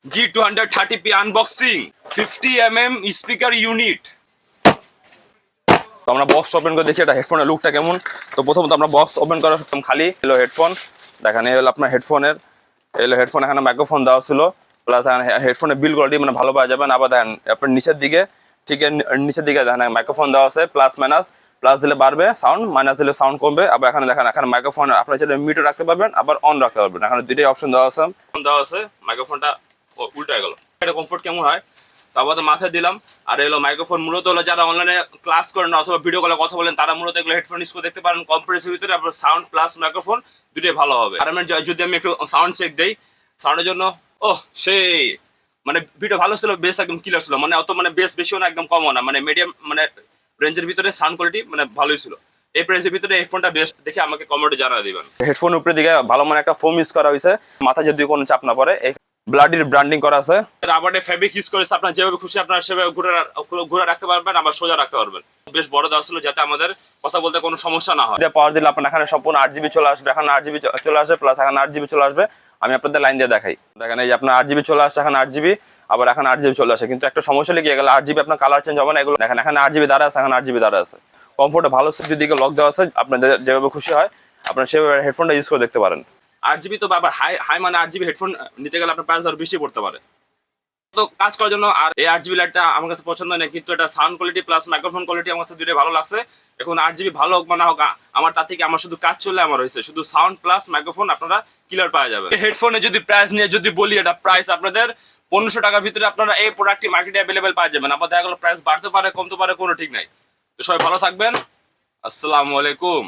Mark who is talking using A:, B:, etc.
A: G320P unboxing 50mm speaker unit. তো আমরা box open করে দেখি এটা হেডফোনের লুকটা কেমন। তো প্রথমত আমরা বক্স ওপেন করা সত্যম খালি হলো হেডফোন, দেখেন এই হলো আপনার হেডফোনের, এলো হেডফোন, এখানে মাইক্রোফোন দেওয়া ছিল, প্লাস হেডফোনের বিল কোয়ালিটি মানে ভালো পাওয়া যাবেন। আবার দেখেন আপনার নিচের দিকে, ঠিক নিচের দিকে দেখেন মাইক্রোফোন দেওয়া আছে, প্লাস মাইনাস, প্লাস দিলে বাড়বে সাউন্ড, মাইনাস দিলে সাউন্ড কমবে। আবার এখানে দেখেন এখানে মাইক্রোফোন আপনার যেটা মিউটে রাখতে পারবেন, আবার অন রাখতে পারবেন। এখানে দুইটাই অপশন দেওয়া আছে, মাইক্রোফোনটা উল্টা গেল, এটা কমফোর্ট কেমন হয় তারপর মাথায় দিলাম। আর এলো মাইক্রোফোন মূলত হলো যারা অনলাইনে ক্লাস করেন অথবা ভিডিও কলে কথা বলেন তারা মূলত এগুলো হেডফোন ইউজ করে দেখতে পারেন কম্প্রেসের ভিতরে। আপনার সাউন্ড প্লাস মাইক্রোফোন দুটোই ভালো হবে। আর আমি যদি আমি একটু সাউন্ড চেক দেই সাউন্ডের জন্য, সেই মানে ভিডিও ভালো ছিল, বেস একদম ক্লিয়ার ছিল, মানে অত মানে বেস বেশিও না একদম কমও না, মানে মিডিয়াম মানে রেঞ্জের ভিতরে সাউন্ড কোয়ালিটি মানে ভালোই ছিল। এই প্রাইসের ভিতরে হেডফোনটা বেস্ট দেখে আমাকে কমেন্টে জানিয়ে দিবেন। হেডফোন উপরে দিকে ভালো মানে একটা ফোম ইউজ করা হয়েছে, মাথা যদি কোনো চাপ না পড়ে। ব্লাডির ব্র্যান্ডিং করা আছে, রাবারের ফেব্রিক ইউজ করেছে, আপনার যেভাবে খুশি আপনার সেভাবে ঘুরে রাখতে পারবেন, আবার সোজা রাখতে পারবেন। বেশ বড় দেওয়া ছিল যাতে আমাদের কথা বলতে কোনো সমস্যা না হয়। পাওয়ার দিলে আপনার এখানে সম্পূর্ণ 8GB চলে আসবে, এখানে 8GB চলে আসবে, প্লাস এখানে 8GB চলে আসবে। আমি আপনাদের লাইন দিয়ে দেখাই, দেখেন এই যে আপনার 8GB চলে আসছে, এখানে 8GB, আবার এখানে 8GB চলে আসে। কিন্তু একটা সমস্যা লিখে গেলে 8GB আপনার কালার চেঞ্জ হবে না। এগুলো দেখেন এখানে 8GB দ্বারা আছে, এখানে 8GB দ্বারা আছে। কমফোর্টে ভালো সিটির দিকে লক দেওয়া আছে, আপনাদের যেভাবে খুশি হয় আপনার সেভাবে হেডফোনটা ইউজ করে দেখতে পারেন। 8GB তো আবার হাই মানে 8GB হেডফোন নিতে গেলে আপনার প্রাইস আরো বেশি পড়তে পারে। তো কাজ করার জন্য আর এই 8GB লাইটটা আমার কাছে পছন্দ নেই, কিন্তু এটা sound quality plus microphone quality আমার কাছে দুটোই ভালো লাগছে। এখন 8GB ভালো হোক বা না হোক আমার তার থেকে আমার শুধু কাজ চললে আমার হয়েছে, শুধু সাউন্ড প্লাস মাইক্রোফোন আপনারা ক্লিয়ার পাওয়া যাবে। হেডফোনে যদি প্রাইস নিয়ে যদি বলি, এটা প্রাইস আপনাদের 1500 টাকার ভিতরে আপনারা এই প্রোডাক্টটি মার্কেটে অ্যাভেলেবেল পাওয়া যাবেন। আবার দেখা গেলো প্রাইস বাড়তে পারে কমতে পারে, কোনো ঠিক নাই। তো সবাই ভালো থাকবেন, আসসালামু আলাইকুম।